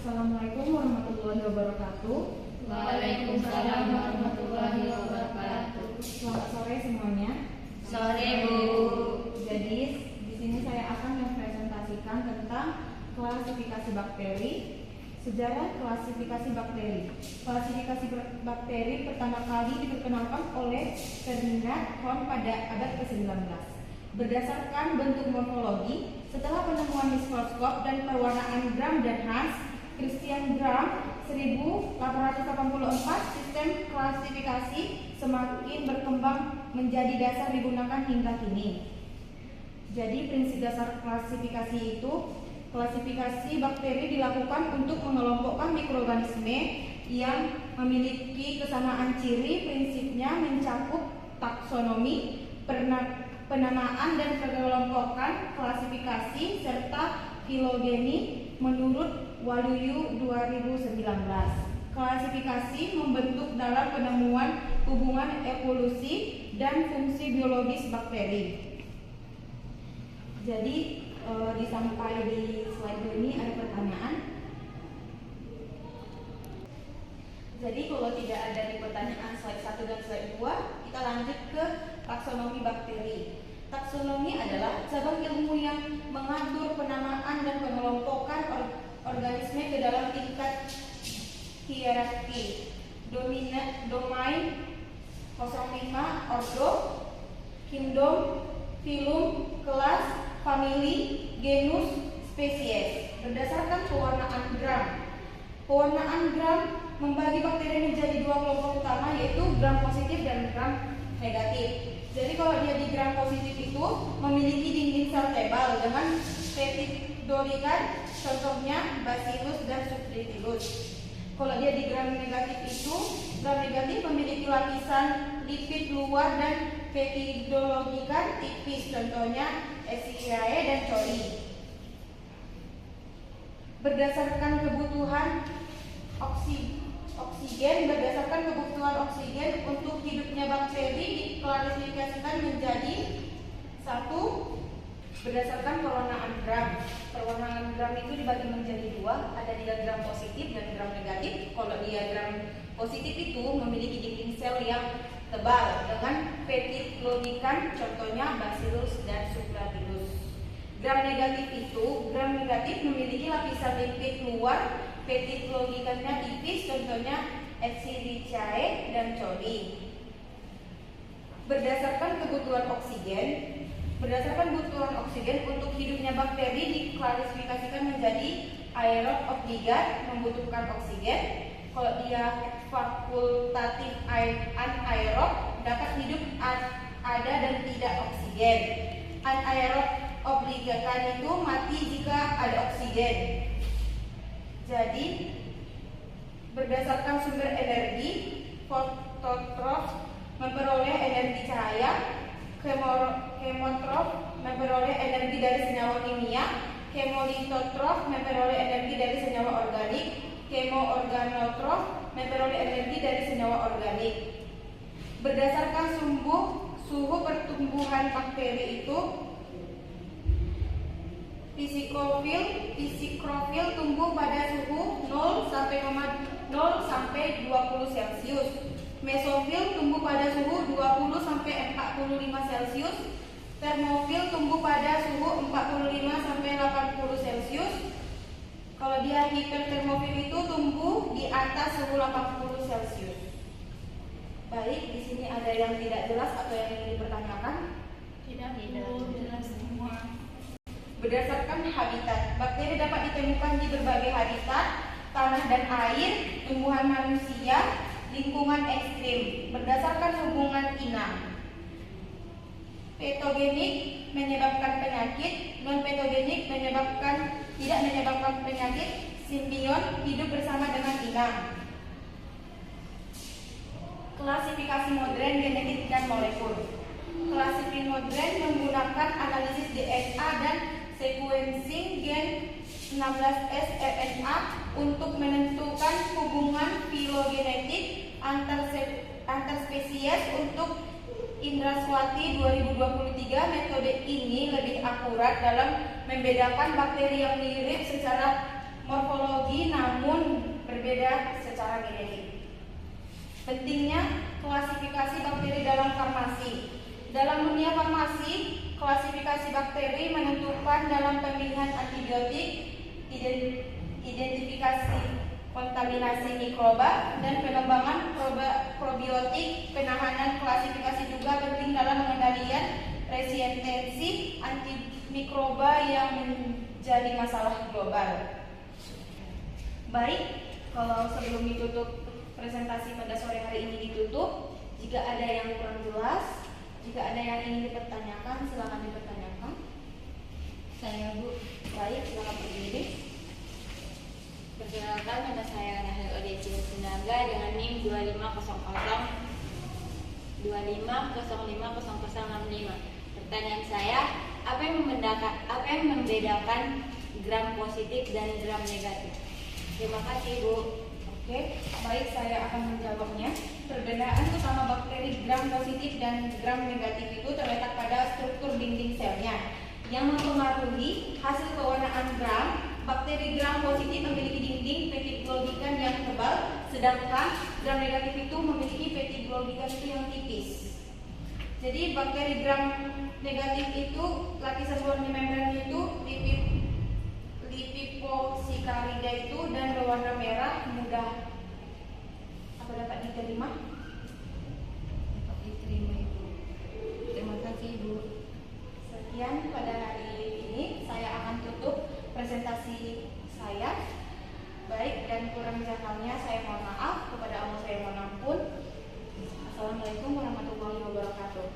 Assalamualaikum warahmatullahi wabarakatuh. Waalaikumsalam warahmatullahi wabarakatuh. Selamat sore semuanya. Sore Bu. Jadi di sini saya akan mempresentasikan tentang klasifikasi bakteri, sejarah klasifikasi bakteri. Klasifikasi bakteri pertama kali diperkenalkan oleh Ferdinand Horn pada abad ke-19. Berdasarkan bentuk morfologi, setelah penemuan mikroskop dan perwarnaan Gram dan Hans Christian Gram 1884, sistem klasifikasi semakin berkembang menjadi dasar digunakan hingga kini. Jadi prinsip dasar klasifikasi itu, klasifikasi bakteri dilakukan untuk mengelompokkan mikroorganisme yang memiliki kesamaan ciri. Prinsipnya mencakup taksonomi, penamaan dan pengelompokan, klasifikasi, serta filogeni menurut Waluyu 2019. Klasifikasi membentuk dalam penemuan hubungan evolusi dan fungsi biologis bakteri. Jadi disampai di slide ini ada pertanyaan. Jadi kalau tidak ada di pertanyaan slide 1 dan slide 2, kita lanjut ke taksonomi bakteri. Taksonomi adalah cabang ilmu yang mengatur penamaan dan pengelompokan organisme ke dalam tingkat hierarki. Domain 05, ordo, kingdom, filum, kelas, famili, genus, spesies. Berdasarkan pewarnaan Gram. Pewarnaan Gram membagi bakteri menjadi dua kelompok utama, yaitu Gram positif dan Gram negatif. Jadi kalau dia di Gram positif itu memiliki dinding sel tebal dengan petidolikan, contohnya Bacillus dan Subtilis. Kalau dia di Gram negatif itu, Gram negatif memiliki lapisan lipid luar dan petidologikan tipis, contohnya Escherichia dan coli. Berdasarkan kebutuhan berdasarkan kebutuhan oksigen untuk hidupnya bakteri diklasifikasikan menjadi 1. Berdasarkan perwarnaan Gram. Perwarnaan Gram itu dibagi menjadi 2, ada diagram positif dan Gram negatif. Kalau diagram positif itu memiliki dinding sel yang tebal dengan petidologikan, contohnya Bacillus dan Subtilis. Gram negatif memiliki lapisan lipid luar, petidologikannya tipis, contohnya Escherichia dan coli. Berdasarkan kebutuhan oksigen untuk hidupnya bakteri diklasifikasikan menjadi aerob obligat, membutuhkan oksigen. Kalau dia fakultatif anaerob, dapat hidup ada dan tidak oksigen. Anaerob obligatan itu mati jika ada oksigen. Jadi berdasarkan sumber energi, fototrof memperoleh energi cahaya, kemotrof memperoleh energi dari senyawa kimia, kemolitotrof memperoleh energi dari senyawa organik, kemoorganotrof memperoleh energi dari senyawa organik. Berdasarkan suhu pertumbuhan bakteri itu, psikrofil tumbuh pada suhu 0 sampai 20 Celcius. Mesofil tumbuh pada suhu 20 sampai 45 Celcius. Termofil tumbuh pada suhu 45 sampai 80 Celcius. Kalau dia hipertermofil itu tumbuh di atas suhu 80 Celcius. Baik, di sini ada yang tidak jelas atau yang ingin dipertanyakan? Tidak jelas semua. Berdasarkan habitat, bakteri dapat ditemukan di berbagai habitat, tanah dan air, tumbuhan manusia, lingkungan ekstrim. Berdasarkan hubungan inang, patogenik menyebabkan penyakit, non-patogenik tidak menyebabkan penyakit, simbion hidup bersama dengan inang. Klasifikasi modern genetik dan molekul. Klasifikasi modern menggunakan analisis DNA dan sequencing gen 16S RNA untuk menentukan hubungan filogenetik antar spesies. Untuk Indraswati 2023, metode ini lebih akurat dalam membedakan bakteri yang mirip secara morfologi namun namun berbeda secara genetik. Pentingnya klasifikasi bakteri dalam farmasi. Dalam dunia farmasi, klasifikasi bakteri menentukan dalam pemilihan antibiotik, identifikasi kontaminasi mikroba, dan pengembangan probiotik. Penahanan klasifikasi juga penting dalam pengendalian resistensi antimikroba yang menjadi masalah global. Baik, kalau sebelum ditutup presentasi pada sore hari ini ditutup, jika ada yang kurang jelas, jika ada yang ingin dipertanyakan, silakan dipertanyakan. Saya Bu. Baik, silakan berdiri. Perkenalkan, nama saya Rahel Odeci Sinaga dengan NIM 250500050065. Pertanyaan saya, apa yang membedakan gram positif dan gram negatif? Terima kasih Bu. Oke, baik, saya akan menjawabnya. Perbedaan utama bakteri gram positif dan gram negatif itu terletak pada struktur dinding selnya yang mempengaruhi hasil pewarnaan gram. Bakteri gram positif memiliki dinding petiblogikan yang tebal, sedangkan gram negatif itu memiliki petiblogikan itu yang tipis. Jadi bakteri gram negatif itu lapisan luarnya membrannya itu lipiposakarida itu dan berwarna merah, mudah dapat diterima. Dapat diterima Ibu. Terima kasih Ibu. Sekian pada hari ini, saya akan tutup presentasi saya. Baik, dan kurang jahalnya saya mohon maaf, kepada Allah saya mohon ampun. Assalamualaikum warahmatullahi wabarakatuh.